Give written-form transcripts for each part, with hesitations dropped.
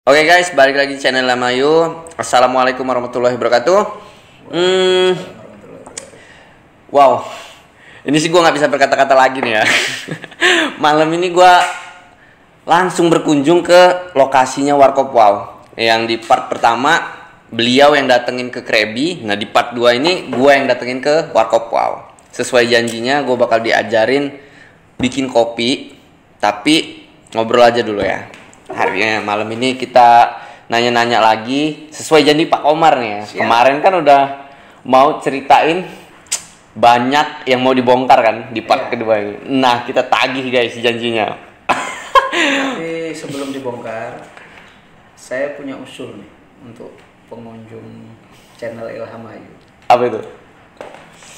Oke guys, balik lagi di channel Lamayu. Assalamualaikum warahmatullahi wabarakatuh. Wow, ini sih gue nggak bisa berkata-kata lagi nih ya. Malam ini gue langsung berkunjung ke lokasinya Warkop Wow. Yang di part pertama beliau yang datengin ke Krabi. Nah di part 2 ini gue yang datengin ke Warkop Wow. Sesuai janjinya gue bakal diajarin bikin kopi, tapi ngobrol aja dulu ya. Harinya malam ini kita nanya-nanya lagi sesuai janji Pak Komar nih ya. Siap. Kemarin kan udah mau ceritain banyak yang mau dibongkar kan di part kedua ini. Nah kita tagih guys janjinya. Tapi sebelum dibongkar, saya punya usul nih untuk pengunjung channel Ilham Ayu. Apa itu?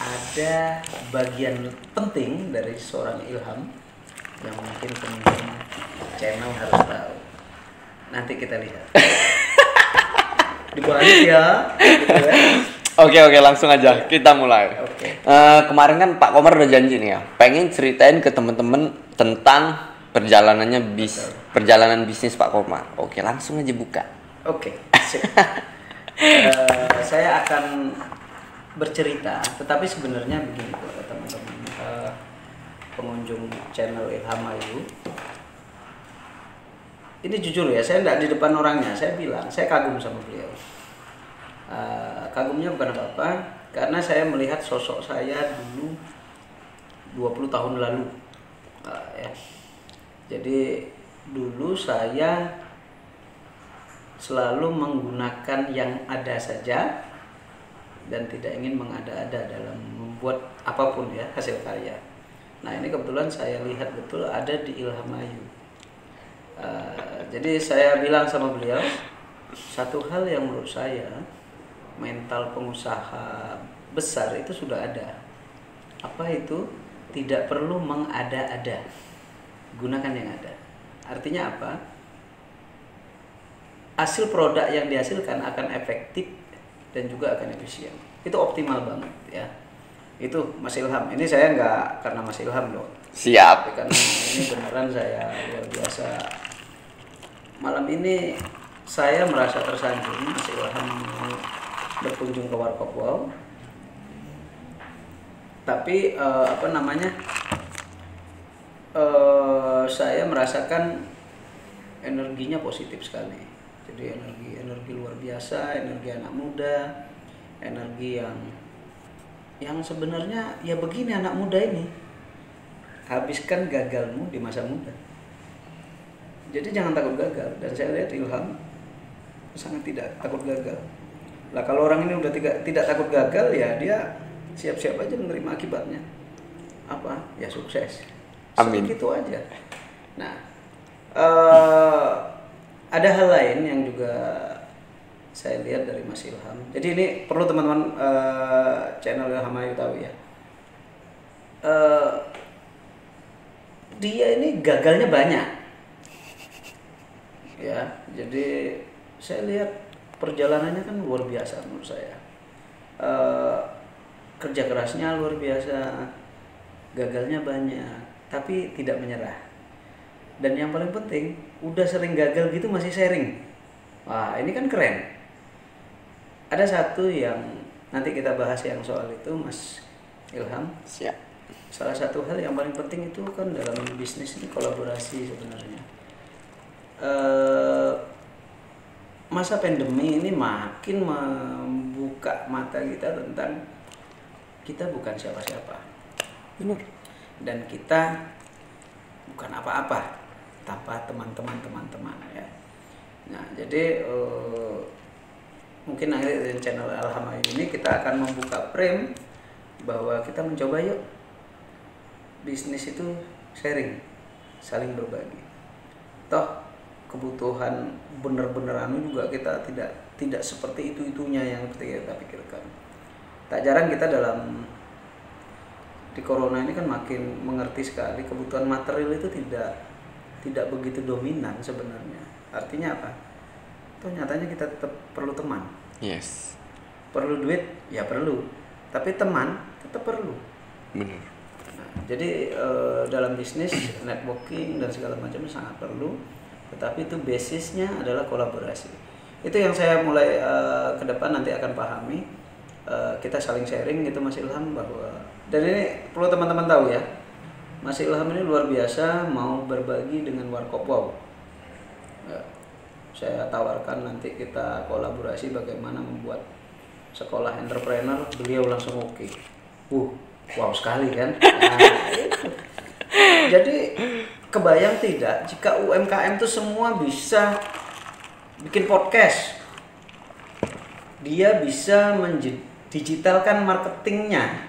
Ada bagian penting dari seorang Ilham yang mungkin pengunjung channel harus tahu. Nanti kita lihat. Dibalik ya. Oke, langsung aja kita mulai. Oke. Kemarin kan Pak Komar udah janji nih ya, pengen ceritain ke temen-temen tentang perjalanan bisnis Pak Komar. Oke, langsung aja buka. Oke. Sip. Saya akan bercerita, tetapi sebenarnya begini teman-teman, pengunjung channel Ilham Ayu. Ini jujur ya, saya tidak di depan orangnya. Saya bilang, saya kagum sama beliau. Kagumnya bukan apa-apa, karena saya melihat sosok saya dulu 20 tahun lalu. Ya. Jadi dulu saya selalu menggunakan yang ada saja dan tidak ingin mengada-ada dalam membuat apapun ya, hasil karya. Nah ini kebetulan saya lihat betul ada di Ilham Ayu. Jadi saya bilang sama beliau, satu hal yang menurut saya mental pengusaha besar itu sudah ada. Apa itu? Tidak perlu mengada-ada, gunakan yang ada. Artinya apa? Hasil produk yang dihasilkan akan efektif dan juga akan efisien. Itu optimal banget ya. Itu Mas Ilham. Ini saya nggak karena Mas Ilham loh. Siap. Tapi karena ini beneran saya luar biasa. Malam ini saya merasa tersanjung Mas Ilham berkunjung ke Warkop Wow. Tapi saya merasakan energinya positif sekali. Jadi energi luar biasa, energi anak muda, energi yang sebenarnya ya begini anak muda ini. Habiskan gagalmu di masa muda. Jadi jangan takut gagal, dan saya lihat Ilham sangat tidak takut gagal. Lah kalau orang ini udah tidak takut gagal ya dia siap-siap aja menerima akibatnya. Apa? Ya sukses. Amin. Segitu aja. Nah, ada hal lain yang juga saya lihat dari Mas Ilham. Jadi ini perlu teman-teman channel Ilham Ayu tahu ya. Dia ini gagalnya banyak. Ya, jadi saya lihat perjalanannya kan luar biasa menurut saya. Kerja kerasnya luar biasa, gagalnya banyak, tapi tidak menyerah. Dan yang paling penting, udah sering gagal gitu masih sharing. Wah, ini kan keren. Ada satu yang nanti kita bahas yang soal itu, Mas Ilham. Siap. Salah satu hal yang paling penting itu kan dalam bisnis ini kolaborasi sebenarnya. Masa pandemi ini makin membuka mata kita tentang kita bukan siapa-siapa. Benar. Dan kita bukan apa-apa tanpa teman-teman ya. Nah, jadi mungkin akhirnya dari channel Ilham Ayu ini kita akan membuka frame bahwa kita mencoba yuk bisnis itu sharing, saling berbagi. Toh kebutuhan bener-bener juga kita tidak seperti itunya yang seperti kita pikirkan. Tak jarang kita di corona ini kan makin mengerti sekali kebutuhan material itu tidak begitu dominan sebenarnya. Artinya apa? Toh nyatanya kita tetap perlu teman. Yes. Perlu duit ya perlu, tapi teman tetap perlu. Benar. Nah, jadi dalam bisnis networking dan segala macam sangat perlu. tetapi itu basisnya adalah kolaborasi. Itu yang saya mulai ke depan nanti akan pahami. Kita saling sharing gitu Mas Ilham, bahwa dan ini perlu teman-teman tahu ya, Mas Ilham ini luar biasa mau berbagi dengan Warkop Wow. Saya tawarkan nanti kita kolaborasi bagaimana membuat sekolah entrepreneur, beliau langsung oke. Wow sekali kan. Jadi kebayang tidak jika UMKM itu semua bisa bikin podcast, dia bisa digitalkan marketingnya,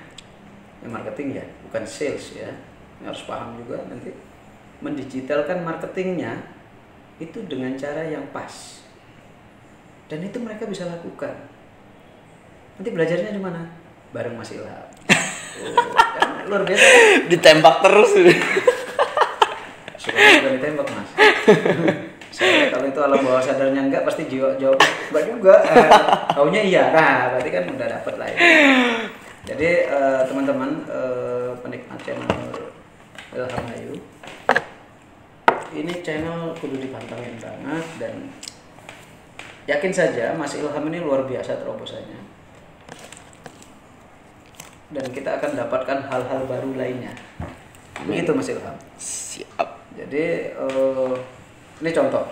marketing ya, bukan sales ya, ini harus paham juga nanti, mendigitalkan marketingnya itu dengan cara yang pas, dan itu mereka bisa lakukan. Nanti belajarnya di mana? Bareng Mas Ilham. Kan luar biasa. Ditembak terus. Suka juga ditembak Mas. Saya kalau itu alam bawah sadarnya enggak, pasti jawab enggak juga. Taunya iya. Nah, berarti kan udah dapet lah ya. Jadi teman-teman penikmat channel Ilham Ayu, ini channel kudu dipantengin banget, dan yakin saja Mas Ilham ini luar biasa terobosannya. Dan kita akan dapatkan hal-hal baru lainnya. Begitu Mas Ilham. Siap. Jadi ini contoh,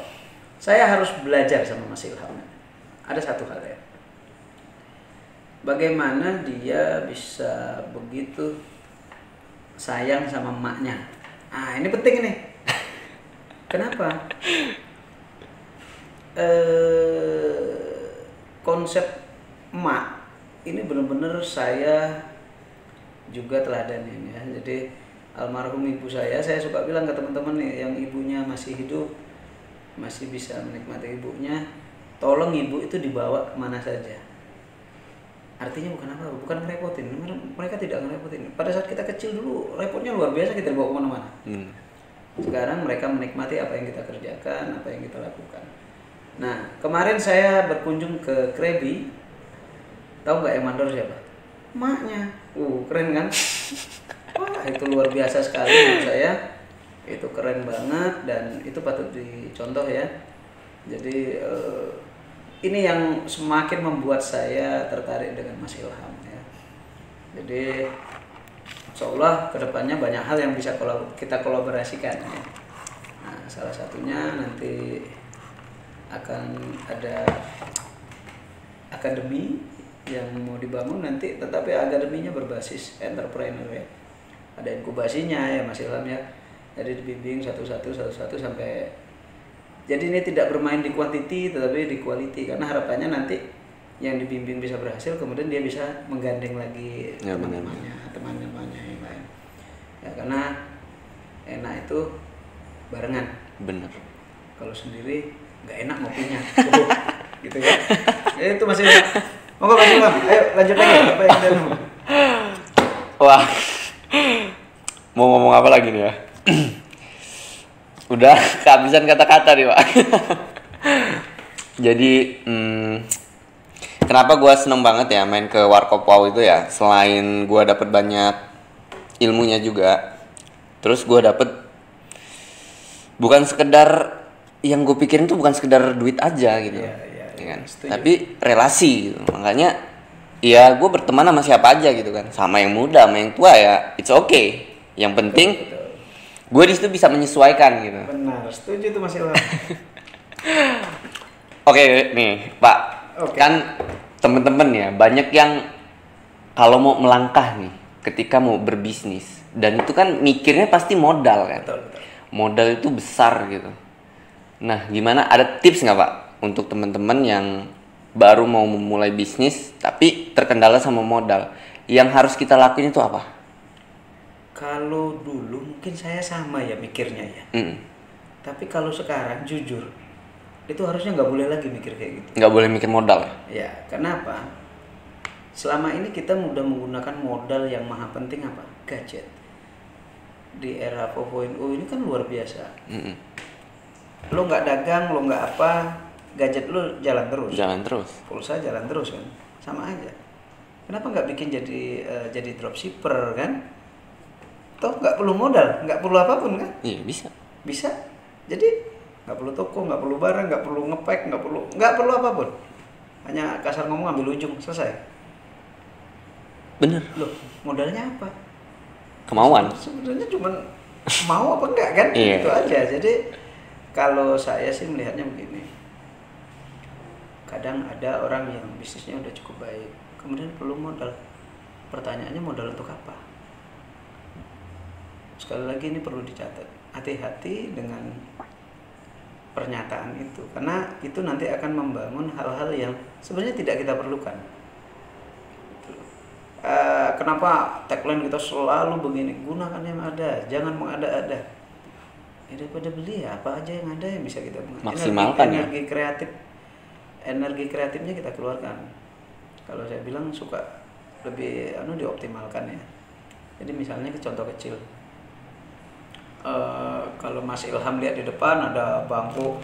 saya harus belajar sama Mas Ilham. Ada satu hal ya, bagaimana dia bisa begitu sayang sama emaknya. Ini penting nih. Kenapa? Konsep emak ini benar-benar saya juga teladanin ya. Jadi almarhum ibu saya suka bilang ke teman-teman nih yang ibunya masih hidup, masih bisa menikmati ibunya, tolong ibu itu dibawa kemana saja. Artinya bukan apa, bukan ngerepotin. Mereka tidak ngerepotin. Pada saat kita kecil dulu repotnya luar biasa, kita dibawa kemana-mana. Sekarang mereka menikmati apa yang kita kerjakan, apa yang kita lakukan. Nah, kemarin saya berkunjung ke Krabi. Tahu nggak yang mandor siapa? Emaknya. Keren kan? Wah, itu luar biasa sekali menurut saya. Itu keren banget dan itu patut dicontoh ya. Jadi ini yang semakin membuat saya tertarik dengan Mas Ilham ya. Jadi insyaallah kedepannya banyak hal yang bisa kita kolaborasikan ya. Nah, salah satunya nanti akan ada akademi yang mau dibangun nanti, tetapi akademinya berbasis entrepreneur ya. Ada inkubasinya ya Mas Ilham ya. Jadi dibimbing satu-satu sampai, jadi ini tidak bermain di quantity tetapi di quality, karena harapannya nanti yang dibimbing bisa berhasil, kemudian dia bisa menggandeng lagi ya, teman-temannya yang lain. Ya karena enak itu barengan. Bener. Kalau sendiri nggak enak ngopinya. Gitu ya. Itu Mas Ilham. Monggo Mas Ilham, ayo lanjut lagi apa yang ada. Wah. Mau ngomong apa lagi nih ya? Udah kehabisan kata-kata nih Pak. Jadi kenapa gue seneng banget ya main ke Warkop Wow itu ya, selain gue dapet banyak ilmunya juga, terus gue dapet bukan sekedar yang gue pikirin tuh bukan sekedar duit aja gitu, ya kan? Tapi relasi gitu. Makanya ya gue berteman sama siapa aja gitu kan, sama yang muda sama yang tua ya it's okay, yang penting gue di situ bisa menyesuaikan gitu. Benar, setuju tuh Mas Ilham. Oke nih Pak, kan temen-temen ya banyak yang kalau mau melangkah nih ketika mau berbisnis, dan itu kan mikirnya pasti modal kan. Betul. Modal itu besar gitu. Nah gimana, ada tips nggak Pak untuk teman-teman yang baru mau memulai bisnis tapi terkendala sama modal, yang harus kita lakuin itu apa? Kalau dulu mungkin saya sama ya mikirnya ya. Tapi kalau sekarang jujur itu harusnya nggak boleh lagi mikir kayak gitu. Nggak boleh mikir modal ya? Ya, kenapa? Selama ini kita mudah menggunakan modal yang maha penting apa? Gadget. Di era 4.0 ini kan luar biasa. Lo nggak dagang, lo nggak apa, gadget lo jalan terus. Jalan terus. Pulsa jalan terus kan, sama aja. Kenapa nggak bikin jadi dropshipper kan? Toh nggak perlu modal, nggak perlu apapun kan? Iya bisa. Bisa. Jadi nggak perlu toko, nggak perlu barang, nggak perlu ngepack, nggak perlu apapun. Hanya kasar ngomong ambil ujung, selesai. Bener. Loh, modalnya apa? Kemauan. Sebenarnya cuma mau apa enggak kan? Iya. Itu aja. Jadi kalau saya sih melihatnya begini. Kadang ada orang yang bisnisnya udah cukup baik, kemudian perlu modal. Pertanyaannya modal untuk apa? Sekali lagi ini perlu dicatat. Hati-hati dengan pernyataan itu, karena itu nanti akan membangun hal-hal yang sebenarnya tidak kita perlukan. Kenapa tagline kita selalu begini, gunakan yang ada, jangan mengada-ada. Ya daripada beli apa aja yang ada yang bisa kita maksimalkan. Energi kreatifnya kita keluarkan. Kalau saya bilang suka lebih dioptimalkan ya. Jadi misalnya contoh kecil, kalau Mas Ilham lihat di depan ada bangku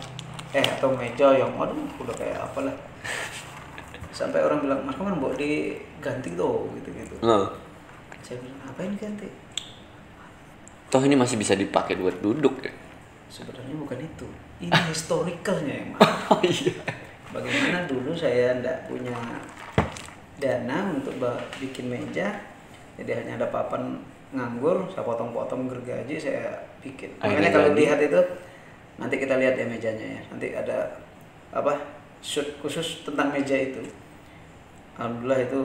atau meja yang udah kayak apalah, sampai orang bilang, Mas kan mau diganti tuh gitu. Saya bilang, ngapain ganti? Toh ini masih bisa dipakai buat duduk ya. Sebenarnya bukan itu, ini historicalnya yang mana. Oh iya. Bagaimana dulu saya nggak punya dana untuk bikin meja, jadi hanya ada papan nganggur, saya potong-potong gergaji, saya bikin. Makanya kalau lihat itu, nanti kita lihat ya mejanya ya, nanti ada shoot khusus tentang meja itu. Alhamdulillah itu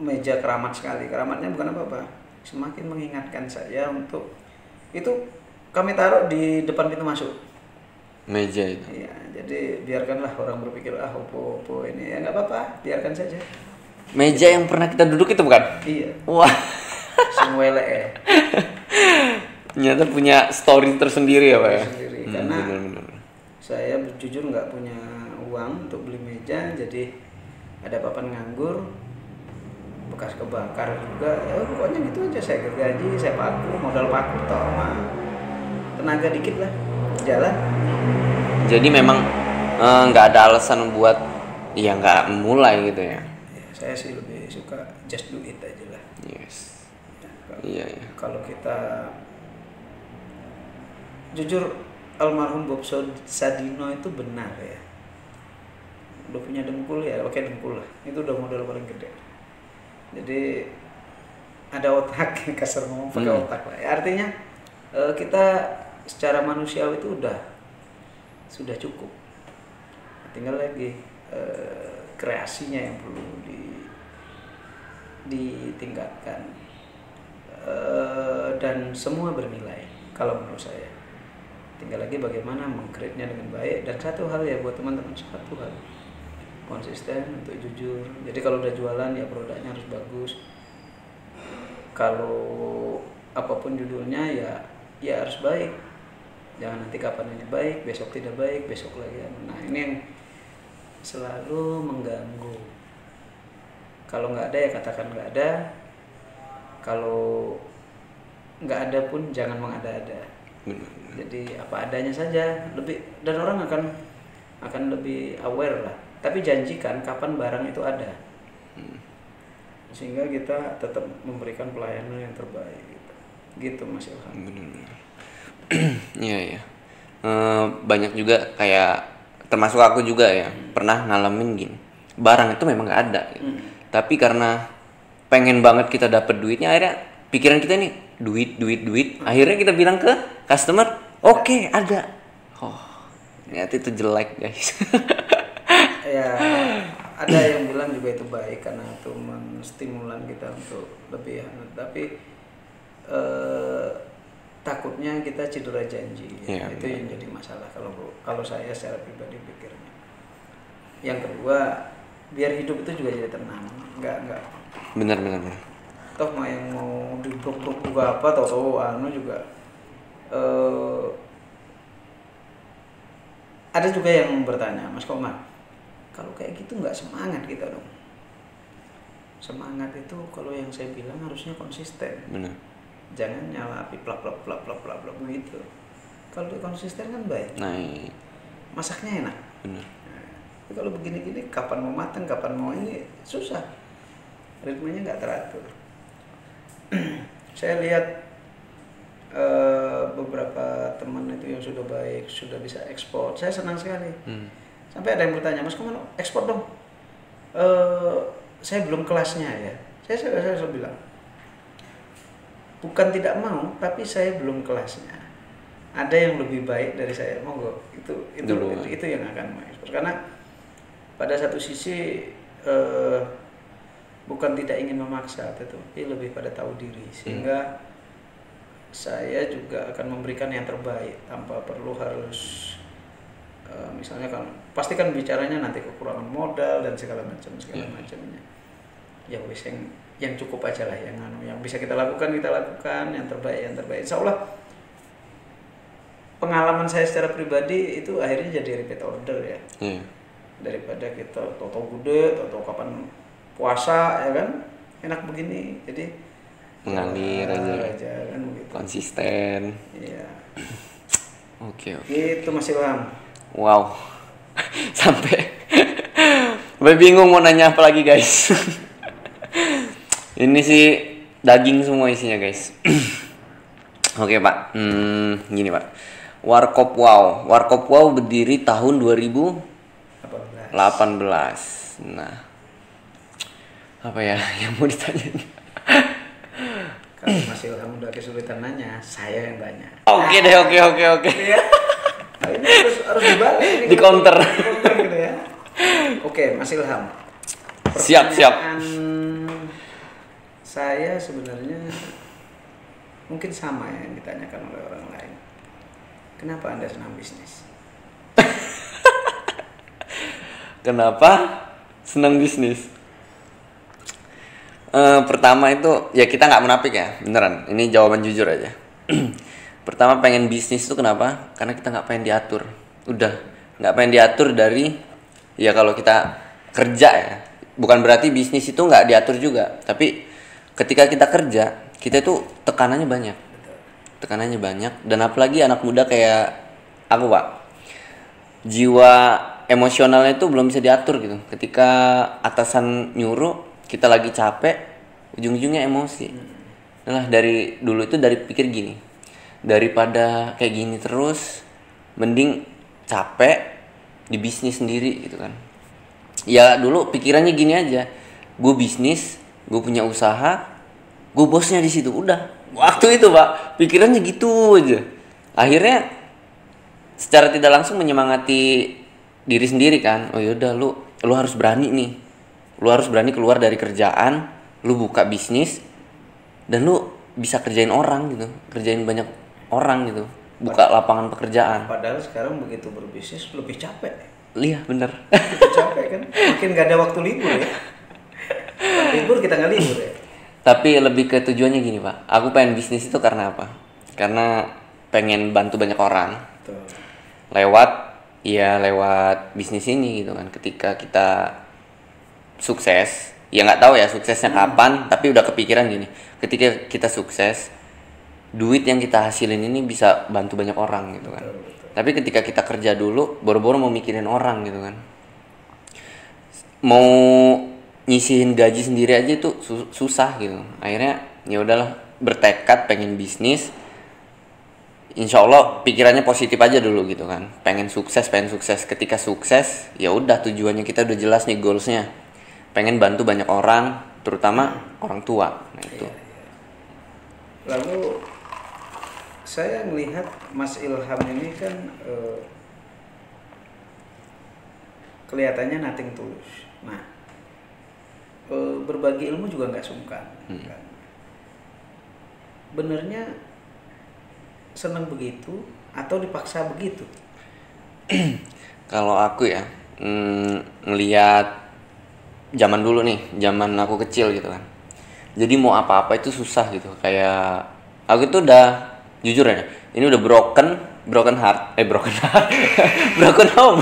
meja keramat sekali. Keramatnya bukan apa-apa, semakin mengingatkan saya untuk itu. Kami taruh di depan pintu masuk meja itu. Iya, jadi biarkanlah orang berpikir opo ini, ya nggak apa-apa, biarkan saja. Meja yang pernah kita duduk itu bukan? Iya. Wah. Semua ya. Ternyata punya story tersendiri ya Pak ya. Karena bener. Saya jujur nggak punya uang untuk beli meja, jadi ada papan nganggur, bekas kebakar juga, ya pokoknya gitu aja. Saya gergaji, saya paku, modal paku toh tenaga dikit lah, jalan. Jadi memang nggak ada alasan buat nggak mulai gitu ya. Saya sih lebih suka just do it aja lah. Yes. Iya. Kalau kita jujur, almarhum Bob Sadino itu benar ya. Udah punya dengkul ya, pakai dengkul lah. Itu udah modal paling gede. Jadi ada otak, kasar ngomong pakai otak lah. Ya, artinya kita secara manusiawi itu sudah cukup. Tinggal lagi kreasinya yang perlu ditingkatkan, dan semua bernilai kalau menurut saya. Tinggal lagi bagaimana meng-create-nya dengan baik. Dan satu hal ya buat teman-teman, satu hal, konsisten untuk jujur. Jadi kalau udah jualan ya produknya harus bagus. Kalau apapun judulnya ya harus baik. Jangan nanti kapan ini baik, besok tidak baik, besok lagi. Nah ini yang selalu mengganggu. Kalau nggak ada ya katakan nggak ada. Kalau nggak ada pun jangan mengada-ada. Jadi apa adanya saja, dan orang akan lebih aware lah. Tapi janjikan kapan barang itu ada, sehingga kita tetap memberikan pelayanan yang terbaik. Gitu Mas Ilham. Iya. Banyak juga kayak termasuk aku juga ya, pernah ngalamin gini. Barang itu memang nggak ada gitu. Tapi karena pengen banget kita dapat duitnya, akhirnya pikiran kita nih duit. Akhirnya kita bilang ke customer, oke, ada. Oh, ternyata itu jelek guys. Ya, ada yang bilang juga itu baik karena itu menstimulan kita untuk lebih tapi takutnya kita cedera janji. Ya, itu yang jadi masalah kalau saya secara pribadi pikirnya. Yang kedua, biar hidup itu juga jadi tenang. Enggak. Benar. Toh yang mau dibrok-brok juga apa tahu juga ada juga yang bertanya, Mas Komar, kalau kayak gitu nggak semangat kita dong? Semangat itu kalau yang saya bilang harusnya konsisten. Benar. Jangan nyala api plak begitu. Kalau konsisten kan baik. Nah, masaknya enak. benar. Tapi kalau begini-gini kapan mau matang, kapan mau ini susah. Ritmenya nggak teratur. Saya lihat beberapa teman itu yang sudah baik, sudah bisa ekspor, saya senang sekali. Sampai ada yang bertanya, Mas kemana ekspor dong? Saya belum kelasnya ya. Saya bilang, bukan tidak mau, tapi saya belum kelasnya. Ada yang lebih baik dari saya, monggo. Itu yang akan mengekspor. Karena pada satu sisi bukan tidak ingin memaksa, tetapi lebih pada tahu diri, sehingga saya juga akan memberikan yang terbaik tanpa perlu harus misalnya kan pasti kan bicaranya nanti kekurangan modal dan segala macamnya. Ya wis yang cukup aja lah, yang bisa kita lakukan, yang terbaik. Insya Allah pengalaman saya secara pribadi itu akhirnya jadi repeat order ya. Daripada kita toto gede, toto kapan puasa ya kan, enak begini, jadi mengalir aja kan begitu. Konsisten. Iya. Oke. Gitu Mas Ilham. Wow. Sampai bingung mau nanya apa lagi guys. Ini sih daging semua isinya guys. Oke Pak. Gini Pak. Warkop Wow berdiri tahun 2018. Nah, apa ya yang mau ditanya? Kalau Mas Ilham udah kesulitan nanya, saya yang tanya. Oke. Ya. Nah, ini harus dibalik. Di counter gitu ya. Oke, Mas Ilham. Siap. Saya sebenarnya mungkin sama ya yang ditanyakan oleh orang lain. Kenapa Anda senang bisnis? Kenapa senang bisnis? Pertama itu ya kita nggak menapik ya, beneran. Ini jawaban jujur aja. Pertama pengen bisnis itu kenapa? Karena kita nggak pengen diatur. Udah nggak pengen diatur dari ya kalau kita kerja ya. Bukan berarti bisnis itu nggak diatur juga. Tapi ketika kita kerja, kita itu tekanannya banyak. Dan apalagi anak muda kayak aku Pak. Jiwa emosionalnya itu belum bisa diatur gitu. Ketika atasan nyuruh, kita lagi capek, ujung-ujungnya emosi. Nah dari dulu itu dari pikir gini, daripada kayak gini terus, mending capek di bisnis sendiri gitu kan. Ya dulu pikirannya gini aja, gue bisnis, gue punya usaha, gue bosnya di situ, udah. Waktu itu Pak, pikirannya gitu aja. Akhirnya secara tidak langsung menyemangati diri sendiri kan. Oh yaudah lu harus berani nih. Lu harus berani keluar dari kerjaan, lu buka bisnis, dan lu bisa kerjain orang gitu, kerjain banyak orang gitu, buka lapangan pekerjaan. Padahal sekarang begitu berbisnis lebih capek. Iya bener. Lebih capek kan, makin gak ada waktu libur ya. Libur kita nggak libur ya. Tapi lebih ke tujuannya gini Pak, aku pengen bisnis itu karena apa? Karena pengen bantu banyak orang. Betul. Lewat bisnis ini gitu kan. Ketika kita sukses, ya nggak tahu ya suksesnya kapan, tapi udah kepikiran gini, ketika kita sukses, duit yang kita hasilin ini bisa bantu banyak orang gitu kan. Betul. Tapi ketika kita kerja dulu, boro-boro mau mikirin orang gitu kan, mau nyisihin gaji sendiri aja itu susah gitu. Akhirnya ya udahlah, bertekad pengen bisnis. Insya Allah pikirannya positif aja dulu gitu kan, pengen sukses. Ketika sukses, ya udah tujuannya kita udah jelas nih, goalsnya pengen bantu banyak orang, terutama orang tua. Nah itu. Lalu saya melihat Mas Ilham ini kan kelihatannya nothing tulus. Nah, berbagi ilmu juga nggak sungkan. Kan? Benernya senang begitu atau dipaksa begitu? Kalau aku ya ngelihat zaman dulu nih, zaman aku kecil gitu kan. Jadi mau apa-apa itu susah gitu. Kayak aku tuh udah jujur ya, ini udah broken heart, broken home.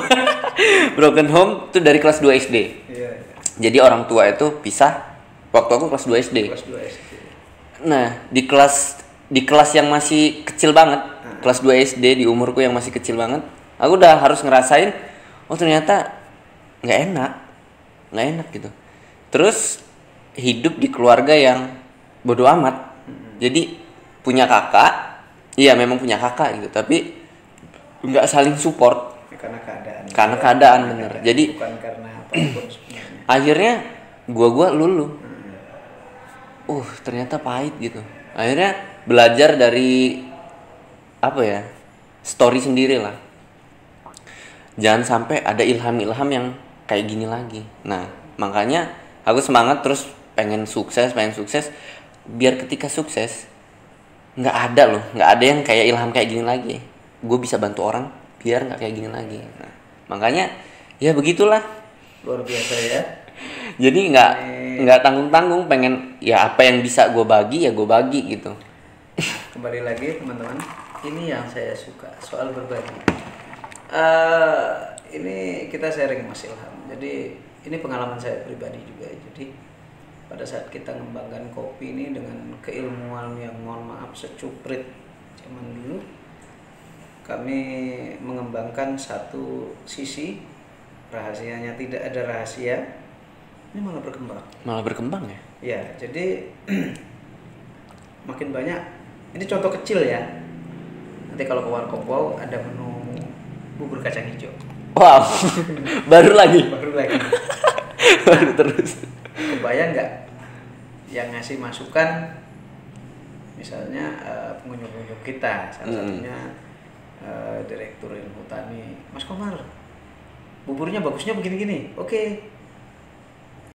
Broken home tuh dari kelas 2 SD. Iya. Jadi orang tua itu pisah waktu aku kelas 2 SD. Kelas 2 SD. Nah, di kelas yang masih kecil banget, kelas 2 SD, di umurku yang masih kecil banget, aku udah harus ngerasain, oh ternyata nggak enak gitu. Terus hidup di keluarga yang bodo amat. Jadi punya kakak, iya memang punya kakak gitu, tapi nggak saling support Karena keadaan. karena keadaan bener. Jadi bukan karena apapun sebenarnya. akhirnya gua lulu. Ternyata pahit gitu. Akhirnya belajar dari apa ya, story sendiri lah. Jangan sampai ada ilham-ilham yang kayak gini lagi. Nah makanya aku semangat terus pengen sukses biar ketika sukses nggak ada yang kayak ilham kayak gini lagi. Gue bisa bantu orang biar nggak kayak gini lagi. Nah makanya ya begitulah. Luar biasa ya. Jadi nggak tanggung pengen ya apa yang bisa gue bagi ya gue bagi gitu. Kembali lagi teman-teman, ini yang saya suka soal berbagi. Ini kita sharing Mas Ilham. Jadi ini pengalaman saya pribadi juga. Jadi pada saat kita mengembangkan kopi ini dengan keilmuan yang mohon maaf secuprit zaman dulu, kami mengembangkan satu sisi, rahasianya tidak ada rahasia. Ini malah berkembang ya. Ya, jadi makin banyak. Ini contoh kecil ya. Nanti kalau ke Warkop Wow ada menu bubur kacang hijau. Wow. baru lagi Baru terus. Kebayang nggak yang ngasih masukan, misalnya pengunjung-pengunjung kita, salah satunya Direktur Ilmu Tani, Mas Komar, buburnya bagusnya begini-gini. Oke,